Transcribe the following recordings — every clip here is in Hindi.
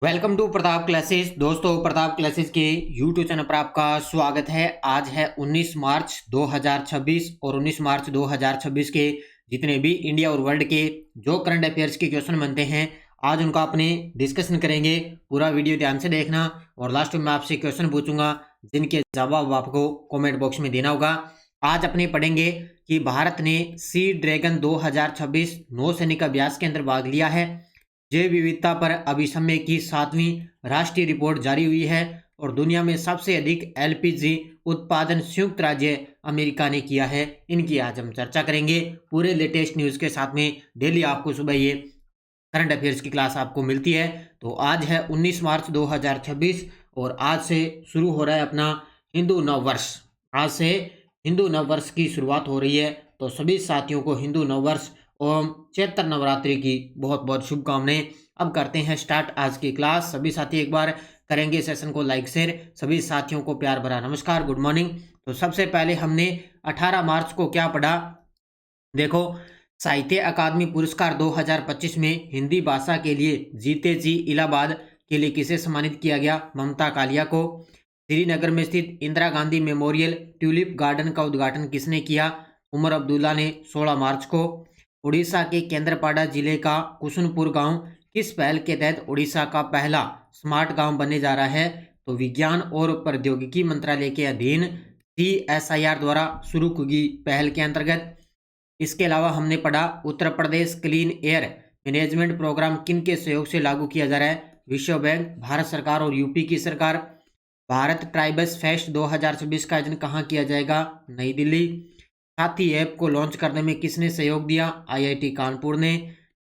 Welcome to Pratap classes. दोस्तों, प्रताप क्लासेस के यूट्यूब चैनल पर आपका स्वागत है। आज है 19 मार्च 2026 और 19 मार्च 2026 के जितने भी इंडिया और वर्ल्ड के जो करंट अफेयर्स के क्वेश्चन बनते हैं, आज उनका अपने डिस्कशन करेंगे। पूरा वीडियो ध्यान से देखना और लास्ट में आपसे क्वेश्चन पूछूंगा जिनके जवाब आपको कॉमेंट बॉक्स में देना होगा। आज अपने पढ़ेंगे कि भारत ने सी ड्रैगन 2026 नौसैनिक अभ्यास के अंदर भाग लिया है। जैव विविधता पर अभिसमय की 7वीं राष्ट्रीय रिपोर्ट जारी हुई है और दुनिया में सबसे अधिक एलपीजी उत्पादन संयुक्त राज्य अमेरिका ने किया है। इनकी आज हम चर्चा करेंगे पूरे लेटेस्ट न्यूज़ के साथ में। डेली आपको सुबह ये करंट अफेयर्स की क्लास आपको मिलती है। तो आज है 19 मार्च 2026 और आज से शुरू हो रहा है अपना हिंदू नववर्ष। आज से हिंदू नववर्ष की शुरुआत हो रही है, तो सभी साथियों को हिंदू नववर्ष ओम चैत्र नवरात्रि की बहुत बहुत शुभकामनाएं। अब करते हैं स्टार्ट आज की क्लास। सभी साथी एक बार करेंगे सेशन को लाइक शेयर। सभी साथियों को प्यार भरा नमस्कार, गुड मॉर्निंग। तो सबसे पहले हमने 18 मार्च को क्या पढ़ा, देखो। साहित्य अकादमी पुरस्कार 2025 में हिंदी भाषा के लिए जीते जी इलाहाबाद के लिए किसे सम्मानित किया गया? ममता कालिया को। श्रीनगर में स्थित Indira Gandhi memorial tulip garden का उद्घाटन किसने किया? उमर अब्दुल्ला ने 16 मार्च को। उड़ीसा के केंद्रपाड़ा जिले का कुसुनपुर गांव किस पहल के तहत उड़ीसा का पहला स्मार्ट गांव बनने जा रहा है? तो विज्ञान और प्रौद्योगिकी मंत्रालय के अधीन CSIR द्वारा शुरू की पहल के अंतर्गत। इसके अलावा हमने पढ़ा Uttar Pradesh clean air management programme किन के सहयोग से लागू किया जा रहा है? विश्व बैंक, भारत सरकार और यूपी की सरकार। भारत ट्राइबल्स फेस्ट 2026 का आयोजन कहाँ किया जाएगा? नई दिल्ली। साथी ऐप को लॉन्च करने में किसने सहयोग दिया? IIT कानपुर ने।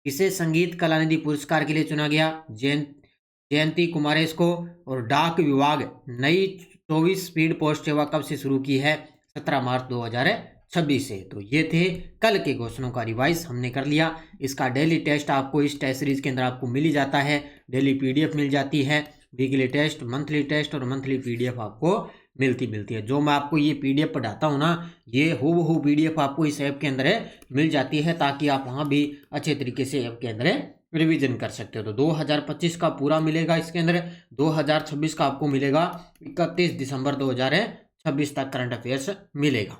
किसे संगीत कलानिधि पुरस्कार के लिए चुना गया? जयंती कुमारेश को। और डाक विभाग नई 24 स्पीड पोस्ट सेवा कब से शुरू की है? 17 मार्च 2026 से। तो ये थे कल के क्वेश्चनों का रिवाइज हमने कर लिया। इसका डेली टेस्ट आपको इस टेस्ट सीरीज के अंदर आपको मिल ही जाता है। डेली PDF मिल जाती है, वीकली टेस्ट, मंथली टेस्ट और मंथली PDF आपको मिलती है। जो मैं आपको ये PDF पढ़ाता हूँ ना, ये हूबहू PDF आपको इस ऐप के अंदर मिल जाती है, ताकि आप वहाँ भी अच्छे तरीके से ऐप के अंदर रिवीजन कर सकते हो। तो 2025 का पूरा मिलेगा इसके अंदर, 2026 का आपको मिलेगा 31 दिसंबर 2026 तक करंट अफेयर्स मिलेगा।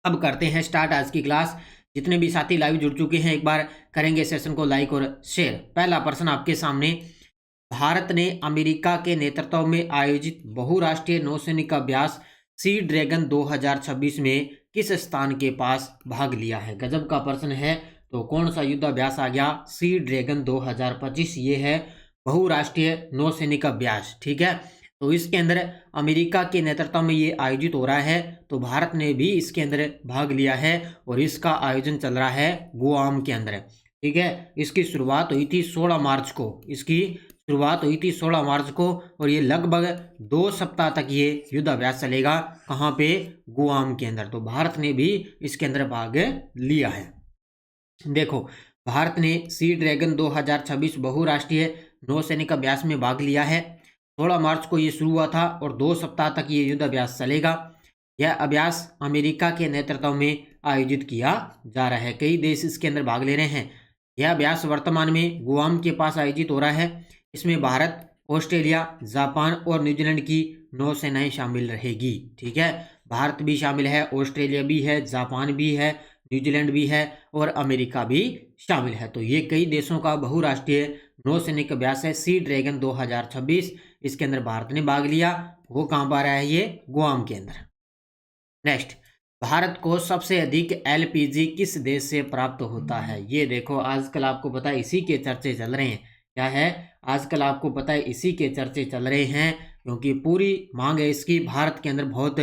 अब करते हैं स्टार्ट आज की क्लास। जितने भी साथी लाइव जुड़ चुके हैं एक बार करेंगे सेशन को लाइक और शेयर। पहला प्रश्न आपके सामने, भारत ने अमेरिका के नेतृत्व में आयोजित बहुराष्ट्रीय नौसैनिक अभ्यास सी ड्रैगन 2026 में किस स्थान के पास भाग लिया है? गजब का प्रश्न है। तो कौन सा युद्ध अभ्यास आ गया? सी ड्रैगन 2025 ये है बहुराष्ट्रीय नौसैनिक अभ्यास, ठीक है। तो इसके अंदर अमेरिका के नेतृत्व में ये आयोजित हो रहा है, तो भारत ने भी इसके अंदर भाग लिया है और इसका आयोजन चल रहा है गुआम के अंदर, ठीक है। इसकी शुरुआत हुई थी 16 मार्च को, इसकी शुरुआत हुई थी 16 मार्च को और ये लगभग 2 सप्ताह तक ये युद्ध अभ्यास चलेगा। कहाँ पे? गुआम के अंदर। तो भारत ने भी इसके अंदर भाग लिया है। देखो, भारत ने सी ड्रैगन 2026 बहुराष्ट्रीय नौसैनिक अभ्यास में भाग लिया है। 16 मार्च को ये शुरू हुआ था और 2 सप्ताह तक ये युद्ध अभ्यास चलेगा। यह अभ्यास अमेरिका के नेतृत्व में आयोजित किया जा रहा है। कई देश इसके अंदर भाग ले रहे हैं। यह अभ्यास वर्तमान में गुआम के पास आयोजित हो रहा है। इसमें भारत, ऑस्ट्रेलिया, जापान और न्यूजीलैंड की नौसेनाएं शामिल रहेगी, ठीक है। भारत भी शामिल है, ऑस्ट्रेलिया भी है, जापान भी है, न्यूजीलैंड भी है और अमेरिका भी शामिल है। तो ये कई देशों का बहुराष्ट्रीय नौसैनिक अभ्यास है सी ड्रैगन 2026। इसके अंदर भारत ने भाग लिया। वो कहाँ पर है? ये गुआम के अंदर। नेक्स्ट, भारत को सबसे अधिक LPG किस देश से प्राप्त होता है? ये देखो, आजकल आपको पता है इसी के चर्चे चल रहे हैं। क्या है? आजकल आपको पता है इसी के चर्चे चल रहे हैं, क्योंकि पूरी मांग है इसकी। भारत के अंदर बहुत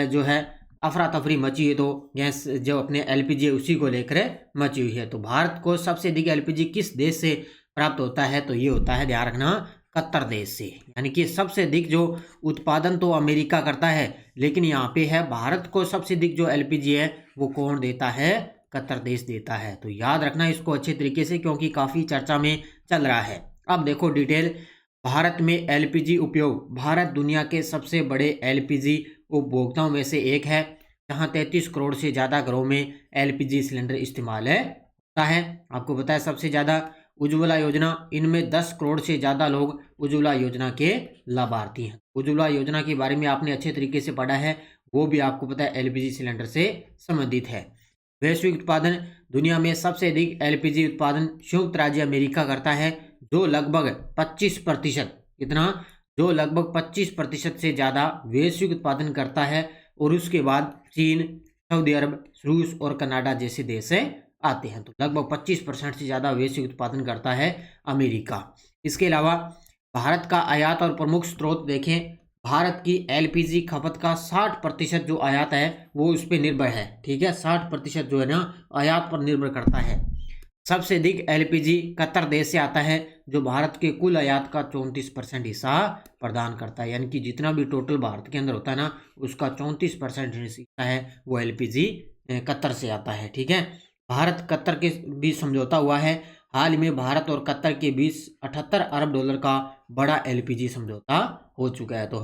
जो है अफरा तफरी मची है। तो गैस जो अपने LPG है उसी को लेकर मची हुई है। तो भारत को सबसे अधिक LPG किस देश से प्राप्त होता है? तो ये होता है, ध्यान रखना, कतर देश से। यानी कि सबसे अधिक जो उत्पादन तो अमेरिका करता है, लेकिन यहाँ पे है भारत को सबसे अधिक जो LPG है वो कौन देता है? कतर देश देता है। तो याद रखना इसको अच्छे तरीके से, क्योंकि काफ़ी चर्चा में चल रहा है। अब देखो डिटेल, भारत में LPG उपयोग। भारत दुनिया के सबसे बड़े LPG उपभोक्ताओं में से एक है, जहाँ 33 करोड़ से ज़्यादा घरों में LPG सिलेंडर इस्तेमाल होता है। आपको पता है सबसे ज़्यादा उज्ज्वला योजना, इनमें 10 करोड़ से ज़्यादा लोग उज्ज्वला योजना के लाभार्थी हैं। उज्ज्वला योजना के बारे में आपने अच्छे तरीके से पढ़ा है, वो भी आपको पता है एलपीजी सिलेंडर से संबंधित है। वैश्विक उत्पादन, दुनिया में सबसे अधिक एलपीजी उत्पादन संयुक्त राज्य अमेरिका करता है, जो लगभग 25%, इतना, जो लगभग 25% से ज़्यादा वैश्विक उत्पादन करता है। और उसके बाद चीन, सऊदी अरब, रूस और कनाडा जैसे देश आते हैं। तो लगभग 25% से ज़्यादा वैश्विक उत्पादन करता है अमेरिका। इसके अलावा भारत का आयात और प्रमुख स्रोत देखें, भारत की एलपीजी खपत का 60% जो आयात है वो उस पर निर्भर है। ठीक है, 60% जो है ना आयात पर निर्भर करता है। सबसे अधिक एलपीजी कतर देश से आता है, जो भारत के कुल आयात का 34% हिस्सा प्रदान करता है। यानी कि जितना भी टोटल भारत के अंदर होता है ना, उसका 34% हिस्सा है वो एलपीजी कतर से आता है। ठीक है, भारत कतर के बीच समझौता हुआ है। हाल ही में भारत और कतर के बीच 78 अरब डॉलर का बड़ा एलपीजी समझौता हो चुका है। तो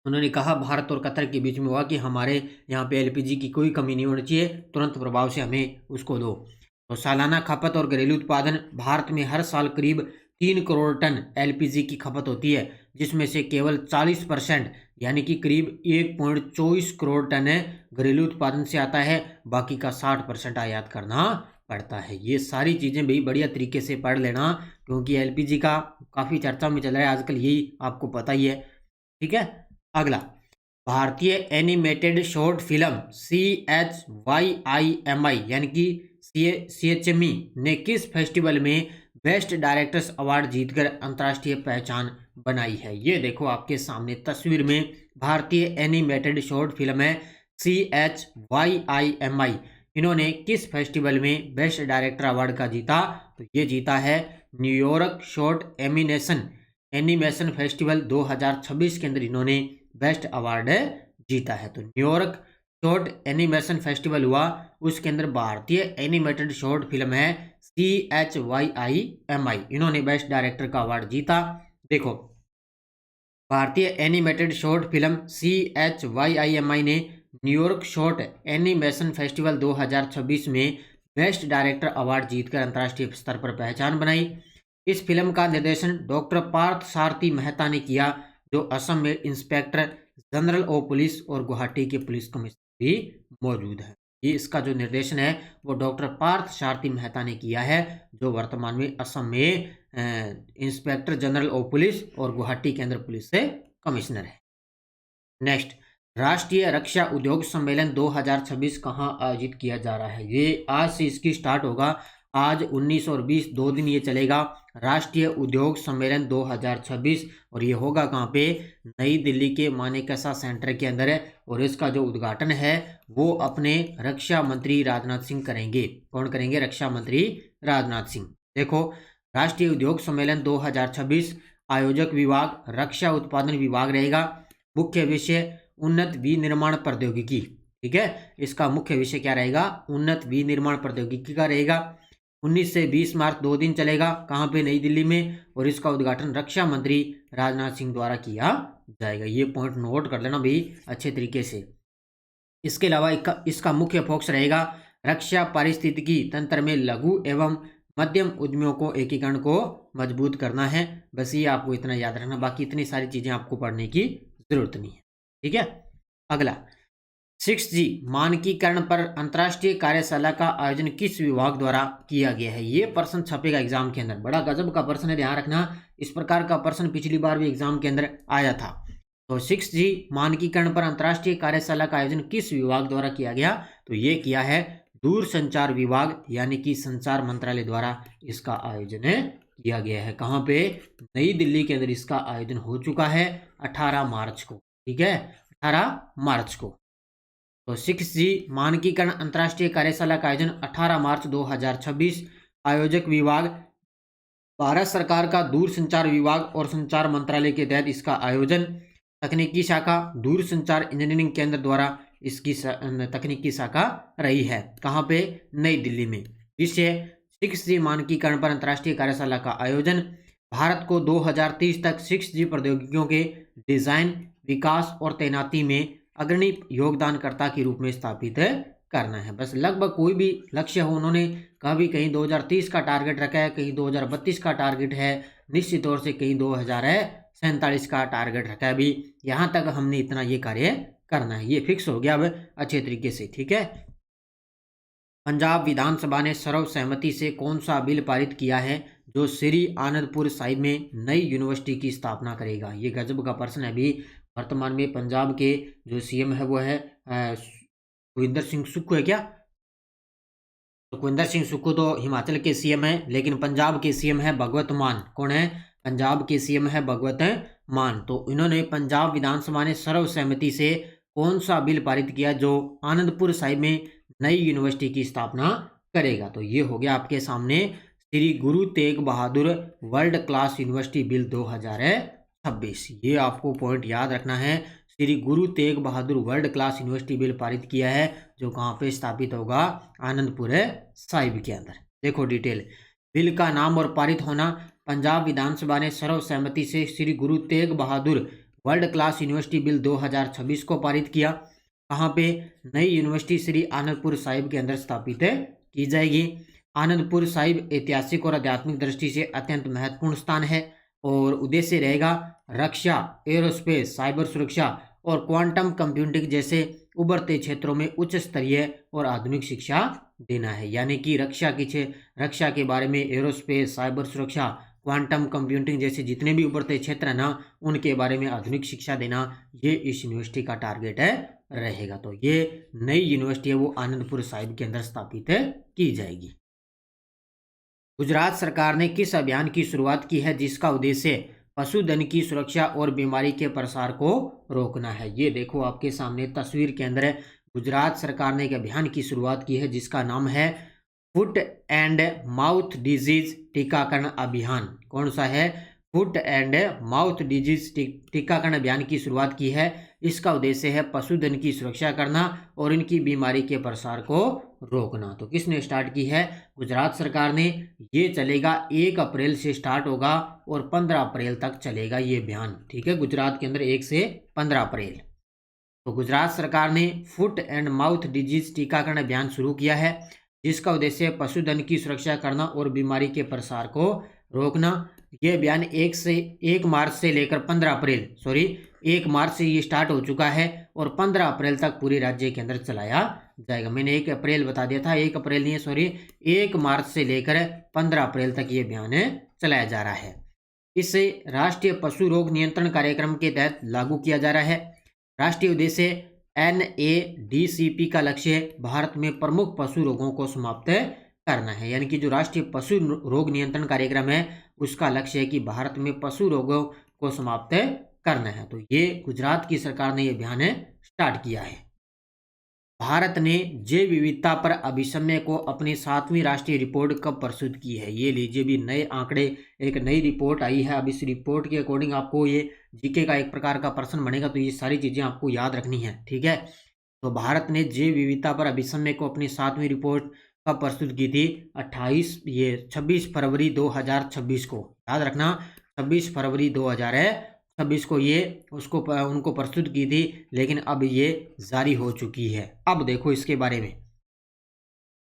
उन्होंने कहा भारत और कतर के बीच में हुआ कि हमारे यहाँ पे एलपीजी की कोई कमी नहीं होनी चाहिए, तुरंत प्रभाव से हमें उसको दो। तो सालाना खपत और घरेलू उत्पादन, भारत में हर साल करीब 3 करोड़ टन एलपीजी की खपत होती है, जिसमें से केवल 40% यानी कि करीब 1.24 करोड़ टन घरेलू उत्पादन से आता है, बाकी का 60% आयात करना पड़ता है। ये सारी चीज़ें भी बढ़िया तरीके से पढ़ लेना, क्योंकि एलपीजी का काफ़ी चर्चा में चल रहा है आजकल, यही आपको पता ही है। ठीक है, अगला, भारतीय एनिमेटेड शॉर्ट फिल्म CHYIMI यानी कि CHMI ने किस फेस्टिवल में बेस्ट डायरेक्टर्स अवार्ड जीतकर अंतर्राष्ट्रीय पहचान बनाई है? ये देखो आपके सामने तस्वीर में भारतीय एनिमेटेड शॉर्ट फिल्म है CHYIMI। इन्होंने किस फेस्टिवल में बेस्ट डायरेक्टर अवार्ड का जीता? तो ये जीता है न्यूयॉर्क शॉर्ट एनिमेशन फेस्टिवल 2026 के अंदर इन्होंने बेस्ट अवार्ड जीता है। तो न्यूयॉर्क शॉर्ट एनिमेशन फेस्टिवल हुआ, उसके अंदर भारतीय एनिमेटेड शॉर्ट फिल्म है CHYIMI, इन्होंने बेस्ट डायरेक्टर का अवार्ड जीता। देखो, भारतीय एनिमेटेड शॉर्ट फिल्म CHYIMI ने न्यूयॉर्क शॉर्ट एनिमेशन फेस्टिवल 2026 में बेस्ट डायरेक्टर अवार्ड जीतकर अंतर्राष्ट्रीय स्तर पर पहचान बनाई। इस फिल्म का निर्देशन डॉक्टर पार्थ सारथी मेहता ने किया, जो असम में इंस्पेक्टर जनरल ऑफ पुलिस और गुवाहाटी के पुलिस कमिश्नर भी मौजूद है। ये इसका जो निर्देशन है वो डॉक्टर पार्थ सारथी मेहता ने किया है, जो वर्तमान में असम में इंस्पेक्टर जनरल ऑफ पुलिस और गुवाहाटी केंद्र पुलिस से कमिश्नर है। नेक्स्ट, राष्ट्रीय रक्षा उद्योग सम्मेलन 2026 कहाँ आयोजित किया जा रहा है? ये आज से इसकी स्टार्ट होगा, आज 19 और 20 2 दिन ये चलेगा, राष्ट्रीय उद्योग सम्मेलन 2026। और ये होगा कहाँ पे? नई दिल्ली के मानेकशा सेंटर के अंदर है। और इसका जो उद्घाटन है वो अपने रक्षा मंत्री राजनाथ सिंह करेंगे। कौन करेंगे? रक्षा मंत्री राजनाथ सिंह। देखो, राष्ट्रीय उद्योग सम्मेलन 2026 आयोजक विभाग रक्षा उत्पादन विभाग रहेगा। मुख्य विषय उन्नत विनिर्माण प्रौद्योगिकी। ठीक है, इसका मुख्य विषय क्या रहेगा? उन्नत विनिर्माण प्रौद्योगिकी का रहेगा। 19 से 20 मार्च 2 दिन चलेगा, कहाँ पे? नई दिल्ली में। और इसका उद्घाटन रक्षा मंत्री राजनाथ सिंह द्वारा किया जाएगा। ये पॉइंट नोट कर लेना भाई अच्छे तरीके से। इसके अलावा इसका मुख्य फोकस रहेगा रक्षा पारिस्थितिकी तंत्र में लघु एवं मध्यम उद्यमियों को एकीकरण को मजबूत करना है। बस ये आपको इतना याद रखना, बाकी इतनी सारी चीजें आपको पढ़ने की जरूरत नहीं है। ठीक है, अगला, 6G मानकीकरण पर अंतर्राष्ट्रीय कार्यशाला का आयोजन किस विभाग द्वारा किया गया है? ये प्रश्न छपेगा एग्जाम के अंदर, बड़ा गजब का प्रश्न है, ध्यान रखना। इस प्रकार का प्रश्न पिछली बार भी एग्जाम के अंदर आया था। तो 6G मानकीकरण पर अंतर्राष्ट्रीय कार्यशाला का आयोजन किस विभाग द्वारा किया गया? तो ये किया है दूरसंचार विभाग यानी कि संचार मंत्रालय द्वारा इसका आयोजन किया गया है। कहाँ पे? नई दिल्ली के अंदर इसका आयोजन हो चुका है 18 मार्च को। ठीक है, 18 मार्च को। तो 6G मानकीकरण अंतर्राष्ट्रीय कार्यशाला का आयोजन 18 मार्च 2026। आयोजक विभाग भारत सरकार का दूरसंचार विभाग और संचार मंत्रालय के तहत इसका आयोजन। तकनीकी शाखा दूरसंचार इंजीनियरिंग केंद्र द्वारा इसकी तकनीकी शाखा रही है। कहाँ पे? नई दिल्ली में। विषय 6G मानकीकरण पर अंतर्राष्ट्रीय कार्यशाला का आयोजन। भारत को 2030 तक 6G प्रौद्योगिकियों के डिजाइन, विकास और तैनाती में अग्रणी योगदानकर्ता के रूप में स्थापित करना है। बस लगभग कोई भी लक्ष्य हो, उन्होंने कभी कहीं 2030 का टारगेट रखा है, कहीं 2032 का टारगेट है, निश्चित तौर से कहीं 2047 का टारगेट रखा है। अभी यहाँ तक हमने इतना ये कार्य करना है, ये फिक्स हो गया अब अच्छे तरीके से, ठीक है। पंजाब विधानसभा ने सर्वसहमति से कौन सा बिल पारित किया है जो श्री आनंदपुर साहिब में नई यूनिवर्सिटी की स्थापना करेगा? ये गजब का प्रश्न है। अभी वर्तमान में पंजाब के जो सीएम है वो है सुखविंदर सिंह सुक्खू है क्या? सुखविंदर सिंह सुक्खू तो हिमाचल के सीएम है, लेकिन पंजाब के सीएम है भगवत मान। कौन है? पंजाब के सीएम है भगवत मान। तो इन्होंने पंजाब विधानसभा ने सर्वसहमति से कौन सा बिल पारित किया जो आनंदपुर साहिब में नई यूनिवर्सिटी की स्थापना करेगा? तो ये हो गया आपके सामने Shri Guru Tegh Bahadur world class university bill 2026। ये आपको पॉइंट याद रखना है। Shri Guru Tegh Bahadur world class university bill पारित किया है जो कहाँ पे स्थापित होगा? आनंदपुर साहिब के अंदर। देखो डिटेल बिल का नाम और पारित होना। पंजाब विधानसभा ने सर्वसहमति से Shri Guru Tegh Bahadur world class university bill 2026 को पारित किया। कहाँ पे? नई यूनिवर्सिटी श्री आनंदपुर साहिब के अंदर स्थापित की जाएगी। आनंदपुर साहिब ऐतिहासिक और आध्यात्मिक दृष्टि से अत्यंत महत्वपूर्ण स्थान है और उद्देश्य रहेगा रक्षा, एरोस्पेस, साइबर सुरक्षा और क्वांटम कंप्यूटिंग जैसे उभरते क्षेत्रों में उच्च स्तरीय और आधुनिक शिक्षा देना है। यानी कि रक्षा के बारे में, एरोस्पेस, साइबर सुरक्षा, क्वांटम कंप्यूटिंग जैसे जितने भी उभरते क्षेत्र है ना, उनके बारे में आधुनिक शिक्षा देना, ये इस यूनिवर्सिटी का टारगेट रहेगा। तो ये नई यूनिवर्सिटी है वो आनंदपुर साहिब के अंदर स्थापित की जाएगी। गुजरात सरकार ने किस अभियान की शुरुआत की है जिसका उद्देश्य पशुधन की सुरक्षा और बीमारी के प्रसार को रोकना है? ये देखो आपके सामने तस्वीर के अंदर गुजरात सरकार ने एक अभियान की शुरुआत की है जिसका नाम है फुट एंड माउथ डिजीज टीकाकरण अभियान। कौन सा है? फुट एंड माउथ डिजीज टीकाकरण अभियान की शुरुआत की है। इसका उद्देश्य है पशुधन की सुरक्षा करना और इनकी बीमारी के प्रसार को रोकना। तो किसने स्टार्ट की है? गुजरात सरकार ने। ये चलेगा 1 अप्रैल से स्टार्ट होगा और 15 अप्रैल तक चलेगा ये अभियान, ठीक है। गुजरात के अंदर 1 से 15 अप्रैल। तो गुजरात सरकार ने फुट एंड माउथ डिजीज टीकाकरण अभियान शुरू किया है जिसका उद्देश्य पशुधन की सुरक्षा करना और बीमारी के प्रसार को रोकना। ये अभियान 1 मार्च से लेकर 15 अप्रैल 1 मार्च से ये स्टार्ट हो चुका है और 15 अप्रैल तक पूरे राज्य के अंदर चलाया जाएगा। मैंने 1 अप्रैल बता दिया था, 1 अप्रैल नहीं है 1 मार्च से लेकर 15 अप्रैल तक ये अभियान चलाया जा रहा है। इसे राष्ट्रीय पशु रोग नियंत्रण कार्यक्रम के तहत लागू किया जा रहा है। राष्ट्रीय उद्देश्य NADCP का लक्ष्य भारत में प्रमुख पशु रोगों को समाप्त करना है। यानी कि जो राष्ट्रीय पशु रोग नियंत्रण कार्यक्रम है उसका लक्ष्य है कि भारत में पशु रोगों को समाप्त करना है। तो ये गुजरात की सरकार ने ये अभियान स्टार्ट किया है। भारत ने जैव विविधता पर अभिसमय को अपनी 7वीं राष्ट्रीय रिपोर्ट कब प्रस्तुत की है? ये लीजिए भी नए आंकड़े, एक नई रिपोर्ट आई है। अब इस रिपोर्ट के अकॉर्डिंग आपको ये जीके का एक प्रकार का प्रश्न बनेगा, तो ये सारी चीजें आपको याद रखनी है, ठीक है। तो भारत ने जैव विविधता पर अभिसमय को अपनी 7वीं रिपोर्ट कब प्रस्तुत की थी? 26 फरवरी 2026 को। याद रखना 26 फरवरी 2026 को ये उनको प्रस्तुत की थी, लेकिन अब ये जारी हो चुकी है। अब देखो इसके बारे में,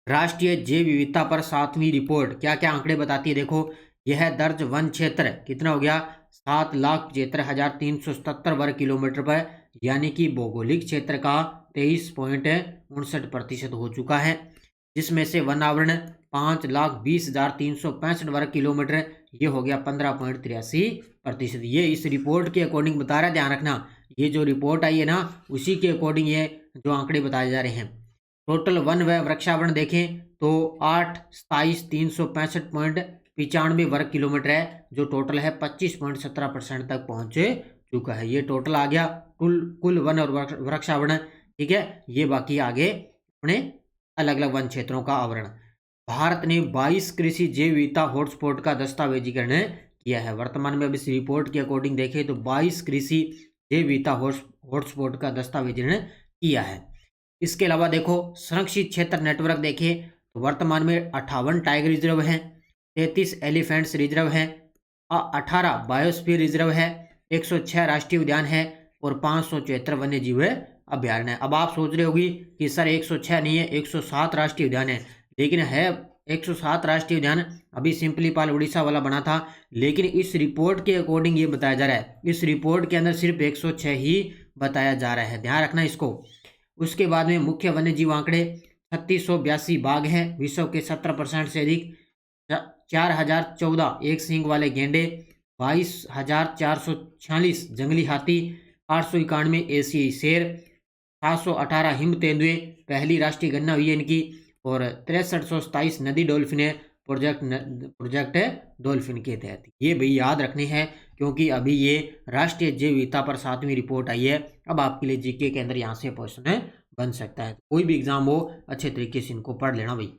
राष्ट्रीय जैव विविधता पर 7वीं रिपोर्ट क्या क्या आंकड़े बताती है। देखो यह दर्ज वन क्षेत्र कितना हो गया? 7,73,377 वर्ग किलोमीटर पर, यानी कि भौगोलिक क्षेत्र का 23.59% हो चुका है, जिसमें से वन आवरण 5,20,365 वर्ग किलोमीटर, ये हो गया 15.83%। ये इस रिपोर्ट के अकॉर्डिंग बता रहा है, ध्यान रखना। ये जो रिपोर्ट आई है ना उसी के अकॉर्डिंग ये जो आंकड़े बताए जा रहे हैं। टोटल वन व वृक्षावरण देखें तो 8,27,365.95 वर्ग किलोमीटर है, जो टोटल है 25.17% तक पहुंच चुका है। ये टोटल आ गया कुल वन और वृक्षावरण, ठीक है। ये बाकी आगे अपने अलग अलग वन क्षेत्रों का आवरण। भारत ने 22 कृषि जैव विविधता हॉटस्पॉट का दस्तावेजीकरण किया है। वर्तमान में अब इस रिपोर्ट के अकॉर्डिंग देखें तो 22 कृषि जैव विविधता हॉटस्पॉट का दस्तावेजीकरण किया है। इसके अलावा देखो संरक्षित क्षेत्र नेटवर्क देखें तो वर्तमान में 58 टाइगर रिजर्व हैं, 33 एलिफेंट्स रिजर्व हैं, 18 बायोस्फीयर रिजर्व है, 106 राष्ट्रीय उद्यान है और 574 वन्य जीव अभ्यारण्य है। अब आप सोच रहे होगी कि सर 106 नहीं है, 107 राष्ट्रीय उद्यान है, लेकिन है 107 राष्ट्रीय उद्यान। अभी सिंपलीपाल उड़ीसा वाला बना था, लेकिन इस रिपोर्ट के अकॉर्डिंग ये बताया जा रहा है, इस रिपोर्ट के अंदर सिर्फ 106 ही बताया जा रहा है, ध्यान रखना इसको। उसके बाद में मुख्य वन्यजीव आंकड़े 3682 बाघ हैं, विश्व के 17% से अधिक, 4014 एक सींग वाले गेंडे, 22,446 जंगली हाथी, 891 एशियाई शेर, 718 हिम तेंदुए, पहली राष्ट्रीय गणना हुई है इनकी, और 6327 नदी डॉल्फिन है प्रोजेक्ट डॉल्फिन के तहत। ये भी याद रखने हैं क्योंकि अभी ये राष्ट्रीय जैव विविधता पर 7वीं रिपोर्ट आई है। अब आपके लिए जीके के अंदर यहाँ से क्वेश्चन बन सकता है, कोई भी एग्जाम हो अच्छे तरीके से इनको पढ़ लेना भाई,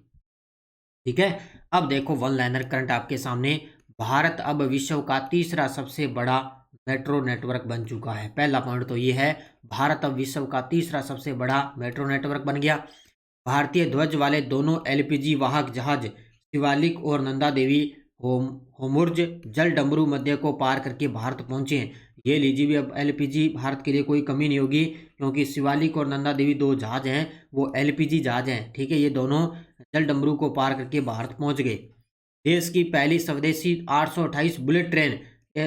ठीक है। अब देखो वन लाइनर करंट आपके सामने। भारत अब विश्व का तीसरा सबसे बड़ा मेट्रो नेटवर्क बन चुका है। पहला पॉइंट तो ये है, भारत अब विश्व का तीसरा सबसे बड़ा मेट्रो नेटवर्क बन गया। भारतीय ध्वज वाले दोनों एलपीजी वाहक जहाज शिवालिक और नंदा देवी होमुर्ज जल डमरू मध्य को पार करके भारत पहुंचे हैं। ये लीजिए भी, अब एलपीजी भारत के लिए कोई कमी नहीं होगी, क्योंकि शिवालिक और नंदा देवी दो जहाज हैं, वो एलपीजी जहाज हैं, ठीक है। ये दोनों जल डमरू को पार करके भारत पहुंच गए। देश की पहली स्वदेशी 828 बुलेट ट्रेन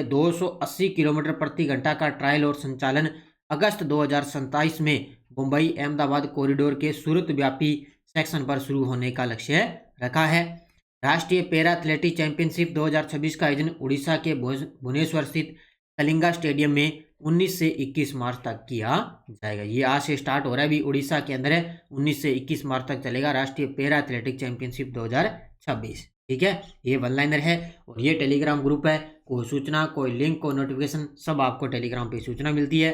280 किलोमीटर प्रति घंटा का ट्रायल और संचालन अगस्त 2027 में मुंबई अहमदाबाद कॉरिडोर के सूरत व्यापी सेक्शन पर शुरू होने का लक्ष्य रखा है। राष्ट्रीय पैरा एथलेटिक चैंपियनशिप 2026 का आयोजन उड़ीसा के भुवनेश्वर स्थित कलिंगा स्टेडियम में 19 से 21 मार्च तक किया जाएगा। ये आज से स्टार्ट हो रहा है, अभी उड़ीसा के अंदर है, 19 से 21 मार्च तक चलेगा राष्ट्रीय पैरा एथलेटिक चैंपियनशिप 2026, ठीक है। ये वन लाइनर है और ये टेलीग्राम ग्रुप है, कोई सूचना, कोई लिंक, कोई नोटिफिकेशन सब आपको टेलीग्राम पे सूचना मिलती है।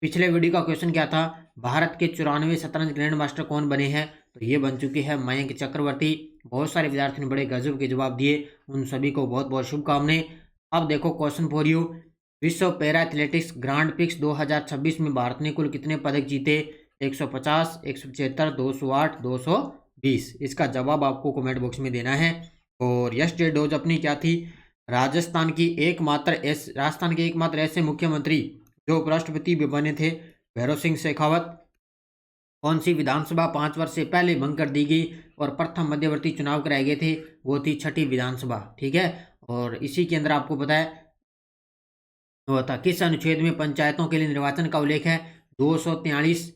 पिछले वीडियो का क्वेश्चन क्या था, भारत के 94 शतरंज ग्रैंड मास्टर कौन बने हैं, तो ये बन चुके हैं मयंक चक्रवर्ती। बहुत सारे विद्यार्थियों ने बड़े गजब के जवाब दिए, उन सभी को बहुत बहुत शुभकामनाएं। अब देखो क्वेश्चन फॉर यू, विश्व पैरा एथलेटिक्स ग्रांड पिक्स 2026 में भारत ने कुल कितने पदक जीते, 150, 175, 208, 220। इसका जवाब आपको कमेंट बॉक्स में देना है। और यस्टरडे डोज अपनी क्या थी, राजस्थान के एकमात्र ऐसे मुख्यमंत्री जो उपराष्ट्रपति भी बने थे, भैरव सिंह शेखावत। कौन सी विधानसभा 5 वर्ष से पहले भंग कर दी गई और प्रथम मध्यवर्ती चुनाव कराए गए थे, वो थी 6ठी विधानसभा, ठीक है। और इसी के अंदर आपको पता है वो था किस अनुच्छेद में पंचायतों के लिए निर्वाचन का उल्लेख है, 243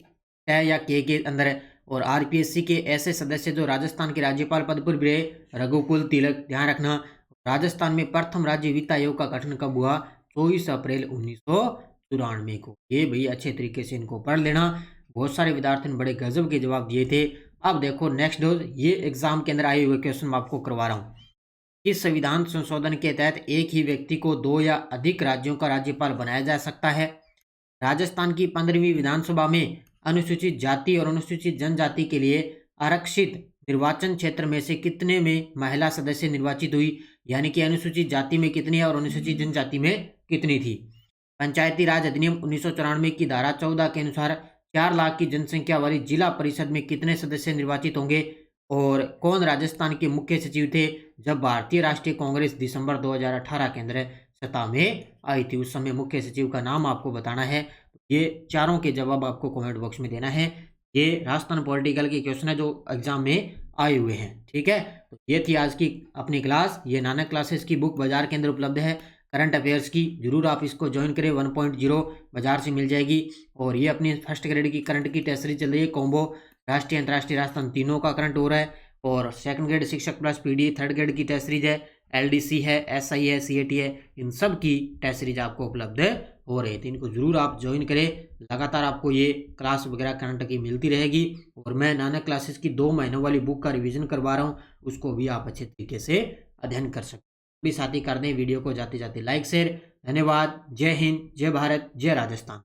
या के अंदर है। और आरपीएससी के ऐसे सदस्य जो राजस्थान के राज्यपाल पद पर भी रहे, रघुकुल तिलक। ध्यान रखना, राजस्थान में प्रथम राज्य वित्त आयोग का गठन कब हुआ, 24 अप्रैल 1994 को। ये भाई अच्छे तरीके से इनको पढ़ लेना। बहुत सारे विद्यार्थियों ने बड़े गजब के जवाब दिए थे। अब देखो नेक्स्ट डोज, ये एग्जाम के अंदर आए हुए क्वेश्चन मैं आपको करवा रहा हूँ। इस संविधान संशोधन के तहत एक ही व्यक्ति को 2 या अधिक राज्यों का राज्यपाल बनाया जा सकता है। राजस्थान की 15वीं विधानसभा में अनुसूचित जाति और अनुसूचित जनजाति के लिए आरक्षित निर्वाचन क्षेत्र में से कितने में महिला सदस्य निर्वाचित हुई, यानी कि अनुसूचित जाति में कितनी है और अनुसूचित जनजाति में कितनी थी। पंचायती राज अधिनियम 1994 की धारा 14 के अनुसार 4 लाख की जनसंख्या वाली जिला परिषद में कितने सदस्य निर्वाचित होंगे। और कौन राजस्थान के मुख्य सचिव थे जब भारतीय राष्ट्रीय कांग्रेस दिसंबर 2018 के अंदर सत्ता में आई थी, उस समय मुख्य सचिव का नाम आपको बताना है। ये चारों के जवाब आपको कमेंट बॉक्स में देना है। ये राजस्थान पॉलिटिकल के क्वेश्चन है जो एग्जाम में आए हुए हैं, ठीक है। तो ये थी आज की अपनी क्लास। ये नानक क्लासेस की बुक बाजार के अंदर उपलब्ध है करंट अफेयर्स की, जरूर आप इसको ज्वाइन करें। 1.0 बाजार से मिल जाएगी। और ये अपनी फर्स्ट ग्रेड की करंट की टेस्ट सीरीज चल रही है, कॉम्बो राष्ट्रीय अंतर्राष्ट्रीय राजस्थान तीनों का करंट हो रहा है। और सेकंड ग्रेड शिक्षक प्लस पीडी, थर्ड ग्रेड की टेस्ट सीरीज है, एलडीसी है, एसआई है, सीएटी है, इन सब की टेस्ट सीरीज आपको उपलब्ध हो रही है। तो इनको जरूर आप ज्वाइन करें, लगातार आपको ये क्लास वगैरह करंट की मिलती रहेगी। और मैं नानक क्लासेस की 2 महीनों वाली बुक का रिवीजन करवा रहा हूँ, उसको भी आप अच्छे तरीके से अध्ययन कर सकते हैं। भी साथी कर दें वीडियो को जाते जाते लाइक शेयर। धन्यवाद। जय हिंद, जय भारत, जय राजस्थान।